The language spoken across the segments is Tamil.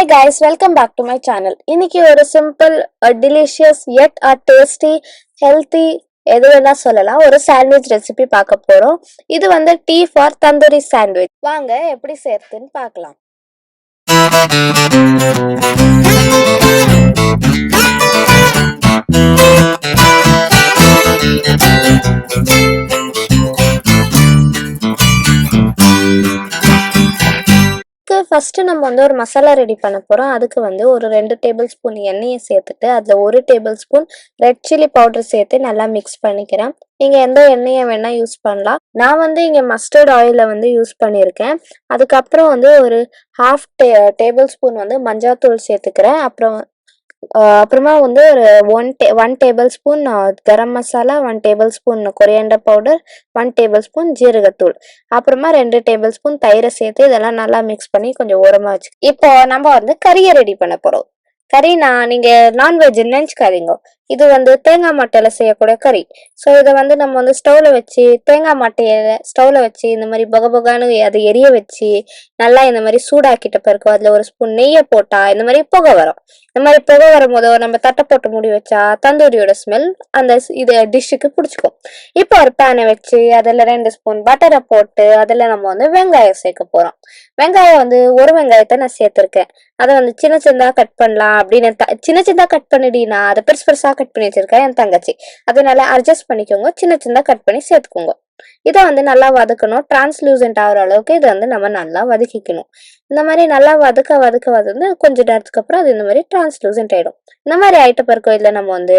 Hi guys, welcome back to my channel. இன்னைக்கு ஒரு simple, delicious yet a tasty, healthy எது வேணா சொல்லலாம் ஒரு சாண்ட்விச் ரெசிபி பார்க்க போறோம். இது வந்து டீ ஃபார் தந்தூரி சாண்ட்விச். வாங்க எப்படி செய்யறதுன்னு பார்க்கலாம். ஃபர்ஸ்ட் நம்ம வந்து ஒரு மசாலா ரெடி பண்ண போறோம். அதுக்கு வந்து ஒரு 2 டேபிள் ஸ்பூன் எண்ணெயை சேர்த்துட்டு அதுல 1 table spoon red chilli powder சேர்த்து நல்லா மிக்ஸ் பண்ணிக்கிறேன். நீங்க எந்த எண்ணெயை வேணா யூஸ் பண்ணலாம். நான் வந்து இங்க மஸ்டர்ட் ஆயில வந்து யூஸ் பண்ணியிருக்கேன். அதுக்கப்புறம் வந்து ஒரு ஹாஃப் டேபிள் ஸ்பூன் வந்து மஞ்சாத்தூள் சேர்த்துக்கிறேன். அப்புறமா வந்து ஒரு one tablespoon garam masala, 1 tablespoon coriander powder, 1 tablespoon ஜீரகத்தூள், அப்புறமா 2 டேபிள் ஸ்பூன் தயிரை சேர்த்து இதெல்லாம் நல்லா மிக்ஸ் பண்ணி கொஞ்சம் ஓரமா வச்சு இப்போ நம்ம வந்து கறியை ரெடி பண்ண போறோம். கறினா நீங்க நான்வெஜ் நினைச்சுக்காதீங்க. இது வந்து தேங்காய் மட்டையில செய்யக்கூடிய கறி. ஸோ இதை வந்து நம்ம வந்து ஸ்டவ்ல வச்சு தேங்காய் மட்டையை ஸ்டவ்ல வச்சு இந்த மாதிரி பொகன்னு அதை எரிய வச்சு நல்லா இந்த மாதிரி சூடாக்கிட்ட பிறகு அதுல ஒரு ஸ்பூன் நெய்யை போட்டா இந்த மாதிரி புகை வரும். இந்த மாதிரி புகை வரும்போதோ நம்ம தட்டை போட்டு மூடி வச்சா தந்தூரியோட ஸ்மெல் அந்த இது டிஷ்ஷுக்கு பிடிச்சிக்கும். இப்போ ஒரு பேனை வச்சு அதில் 2 ஸ்பூன் பட்டரை போட்டு அதில் நம்ம வந்து வெங்காயம் சேர்க்க போறோம். வெங்காயம் வந்து ஒரு வெங்காயத்தை நான் சேர்த்திருக்கேன். அதை வந்து சின்ன சின்னதா கட் பண்ணலாம் அப்படின்னு சின்ன சின்னதா கட் பண்ணிட்டீங்கன்னா அதை பெருசு பெருசா கட் பண்ணி வச்சிருக்கேன் என் தங்கச்சி. அதனால அட்ஜஸ்ட் பண்ணிக்கோங்க, சின்ன சின்னதா கட் பண்ணி சேர்த்துக்கோங்க. இதை வந்து நல்லா வதக்கணும். டிரான்ஸ்லூசன்ட் ஆகிற அளவுக்கு இதை வந்து நம்ம நல்லா வதக்கிக்கணும். இந்த மாதிரி நல்லா வதந்து கொஞ்சம் நேரத்துக்கு அப்புறம் அது இந்த மாதிரி டிரான்ஸ்லூசன்ட் ஆயிடும். இந்த மாதிரி ஆயிட்ட பிறகு இதுல நம்ம வந்து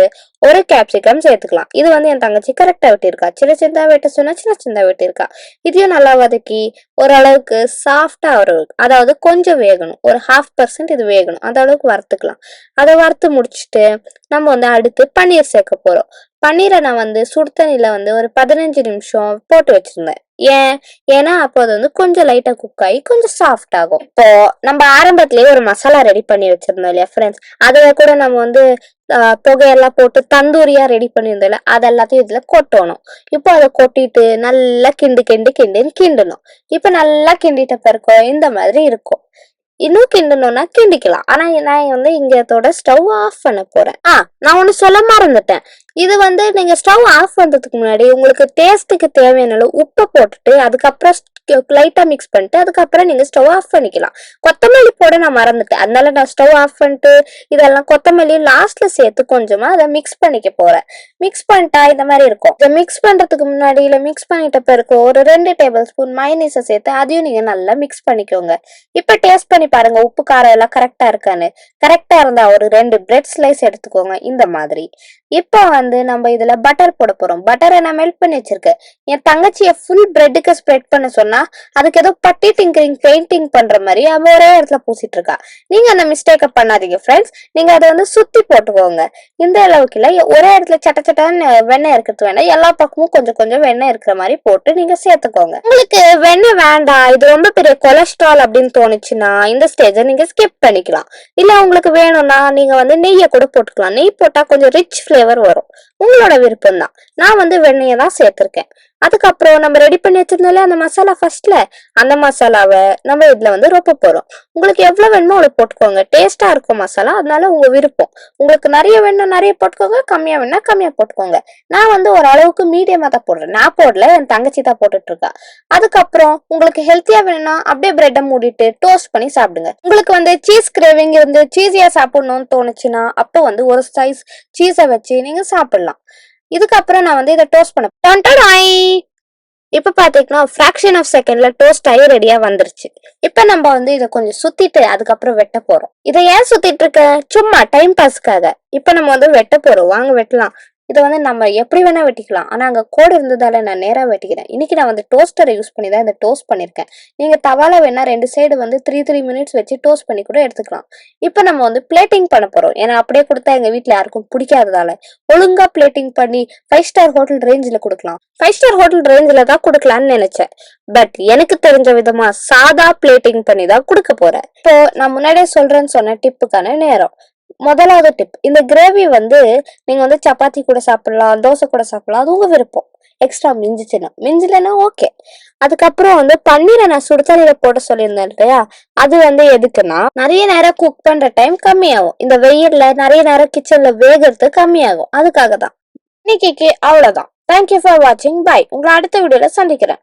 ஒரு கேப்சிகம் சேர்த்துக்கலாம். இது வந்து என் தங்கச்சி கரெக்டா வெட்டியிருக்கா. சின்ன சின்னதா வெட்ட சொன்னா சின்ன சின்னதா வெட்டியிருக்கா. இதையும் நல்லா வதக்கி ஓரளவுக்கு சாஃப்டா வரும். அதாவது கொஞ்சம் வேகணும், ஒரு 1/2% இது வேகணும், அந்த அளவுக்கு வறுத்துக்கலாம். அதை வறுத்து முடிச்சுட்டு நம்ம வந்து அடுத்து பன்னீர் சேர்க்க போறோம். பன்னீரை நான் வந்து சுடு தண்ணியில வந்து ஒரு 15 நிமிஷம் போட்டு வச்சிருந்தேன். ஏன்னா அப்போ அது வந்து கொஞ்சம் லைட்டா குக் ஆகி கொஞ்சம் சாஃப்ட் ஆகும். இப்போ நம்ம ஆரம்பத்திலேயே ஒரு மசாலா ரெடி பண்ணி வச்சிருந்தோம் இல்லையா ஃப்ரெண்ட்ஸ், அதுல கூட நம்ம வந்து புகையெல்லாம் போட்டு தந்தூரியா ரெடி பண்ணியிருந்தோம்ல, அது எல்லாத்தையும் இதுல கொட்டணும். இப்போ அதை கொட்டிட்டு நல்லா கிண்டணும். இப்போ நல்லா கிண்டிட்ட பிறகு இந்த மாதிரி இருக்கும். இன்னும் கிண்டணும்னா கிண்டிக்கலாம். ஆனா நான் வந்து இங்க அதோட ஸ்டவ் ஆஃப் பண்ண போறேன். நான் ஒண்ணு சொல்ல மறந்துட்டேன். இது வந்து நீங்க ஸ்டவ் ஆஃப் பண்றதுக்கு முன்னாடி உங்களுக்கு டேஸ்ட்டுக்கு தேவையான உப்பை போட்டுட்டு அதுக்கப்புறம் லைட்டா மிக்ஸ் பண்ணிட்டு அதுக்கப்புறம் நீங்க ஸ்டவ் ஆஃப் பண்ணிக்கலாம். கொத்தமல்லி போட நான் மறந்துட்டேன். அதனால நான் ஸ்டவ் ஆஃப் பண்ணிட்டு இதெல்லாம் கொத்தமல்லி லாஸ்ட்ல சேர்த்து கொஞ்சமா அதை மிக்ஸ் பண்ணிக்க போறேன். மிக்ஸ் பண்ணிட்டா இந்த மாதிரி இருக்கும். இதை மிக்ஸ் பண்றதுக்கு முன்னாடி இல்ல மிக்ஸ் பண்ணிட்ட பிறகு ஒரு 2 டேபிள் ஸ்பூன் மைனஸை சேர்த்து அதையும் நீங்க நல்லா மிக்ஸ் பண்ணிக்கோங்க. இப்ப டேஸ்ட் பண்ணி பாருங்க உப்பு காரம் எல்லாம் கரெக்டா இருக்கான்னு. கரெக்டா இருந்தா ஒரு 2 பிரெட் ஸ்லைஸ் எடுத்துக்கோங்க இந்த மாதிரி. இப்போ வந்து நம்ம இதுல பட்டர் போட போறோம். பட்டரை நான் மெல்ட் பண்ணி வச்சிருக்கேன். என் தங்கச்சிய ஃபுல் பிரெட்டுக்கு ஸ்ப்ரெட் பண்ண சொன்னா அதுக்கு ஏதோ பட்டி டிங்கரிங் பெயிண்டிங் பண்ற மாதிரி அவ ஒரே இடத்துல பூசிட்டு இருக்கா. நீங்க அந்த மிஸ்டேக்க பண்ணாதீங்க ஃப்ரெண்ட்ஸ். நீங்க அதை வந்து சுத்தி போட்டுக்கோங்க. இந்த அளவுக்கு இல்ல, ஒரே இடத்துல சட்டன்னு வெண்ணெய் இருக்கிறது வேண்டாம். எல்லா பக்கமும் கொஞ்சம் கொஞ்சம் வெண்ணெய் இருக்கிற மாதிரி போட்டு நீங்க சேர்த்துக்கோங்க. உங்களுக்கு வெண்ணெய் வேண்டாம், இது ரொம்ப பெரிய கொலஸ்ட்ரால் அப்படின்னு தோணுச்சுன்னா இந்த ஸ்டேஜை நீங்க ஸ்கிப் பண்ணிக்கலாம். இல்ல உங்களுக்கு வேணும்னா நீங்க வந்து நெய்யை கூட போட்டுக்கலாம். நெய் போட்டா கொஞ்சம் ரிச் ஃபிளேவர் வரும். உங்களோட விருப்பம் தான். நான் வந்து வெண்ணெயை தான் சேர்த்திருக்கேன். அதுக்கப்புறம் நம்ம ரெடி பண்ணி வச்சிருந்தோம்ல அந்த மசாலா ஃபர்ஸ்ட்ல, அந்த மசாலாவை நம்ம இதுல வந்து ரொப்ப போறோம். உங்களுக்கு எவ்வளவு வேணுமோ அவ்வளவு போட்டுக்கோங்க. டேஸ்டா இருக்கும் மசாலா, அதனால உங்க விருப்பம். உங்களுக்கு நிறைய வேணும் நிறைய போட்டுக்கோங்க, கம்மியா வேணா கம்மியா போட்டுக்கோங்க. நான் வந்து ஒரு அளவுக்கு மீடியமா தான் போடுறேன். நான் போடல, என் தங்கச்சி தான் போட்டுட்டு இருக்கா. அதுக்கப்புறம் உங்களுக்கு ஹெல்த்தியா வேணும்னா அப்படியே பிரெட்டை மூடிட்டு டோஸ்ட் பண்ணி சாப்பிடுங்க. உங்களுக்கு வந்து சீஸ் கிரேவிங் இருந்து சீஸியா சாப்பிடணும்னு தோணுச்சுன்னா அப்போ வந்து ஒரு சைஸ் சீஸை வச்சு நீங்க சாப்பிடலாம். இதுக்கப்புறம் நான் வந்து இதை டோஸ்ட் பண்ண இப்ப பாத்தீங்கன்னா ஃபிராக்ஷன் ஆஃப் செகண்ட்ல டோஸ்ட் ஆகி ரெடியா வந்துருச்சு. இப்ப நம்ம வந்து இதை கொஞ்சம் சுத்திட்டு அதுக்கப்புறம் வெட்ட போறோம். இதை ஏன் சுத்திட்டு இருக்க? சும்மா டைம் பாஸ்க்காக. இப்ப நம்ம வந்து வெட்ட போறோம். வாங்க வெட்டலாம். இதை வந்து நம்ம எப்படி வேணா வெட்டிக்கலாம். ஆனா அங்க கோடு இருந்ததால நான் நேரா வெட்டிக்கிறேன். இன்னைக்கு நான் வந்து டோஸ்டரை யூஸ் பண்ணி தான் இதை டோஸ்ட் பண்ணிருக்கேன். நீங்க தவால வேணா 2 சைடு வந்து 3 மினிட்ஸ் வச்சு டோஸ்ட் பண்ணி கூட எடுத்துக்கலாம். இப்ப நம்ம வந்து பிளேட்டிங் பண்ண போறோம். ஏன்னா அப்படியே கொடுத்தா எங்க வீட்டுல யாருக்கும் பிடிக்காததால ஒழுங்கா பிளேட்டிங் பண்ணி 5 ஸ்டார் ஹோட்டல் ரேஞ்சில கொடுக்கலாம். 5 ஸ்டார் ஹோட்டல் ரேஞ்சில தான் கொடுக்கலாம்னு நினைச்சேன். பட் எனக்கு தெரிஞ்ச விதமா சாதா பிளேட்டிங் பண்ணி தான் கொடுக்க போறேன். இப்போ நான் முன்னாடியே சொல்றேன்னு சொன்ன டிப்புக்கான நேரம். முதலாவது டிப், இந்த கிரேவி வந்து நீங்க வந்து சப்பாத்தி கூட சாப்பிடலாம், தோசை கூட சாப்பிடலாம், அது உங்க விருப்பம். எக்ஸ்ட்ரா மிஞ்சிலன்னா ஓகே. அதுக்கப்புறம் வந்து பன்னீரை நான் சுடுதண்ணியில போட சொல்லியிருந்தேன் இல்லையா, அது வந்து எதுக்குன்னா நிறைய நேரம் குக் பண்ற டைம் கம்மியாகும், இந்த வெயில்ல நிறைய நேரம் கிச்சன்ல வேகிறது கம்மியாகும், அதுக்காக தான். இன்னைக்கு அவ்வளவுதான். தேங்க்யூ ஃபார் வாட்சிங். பை. உங்களை அடுத்த வீடியோல சந்திக்கிறேன்.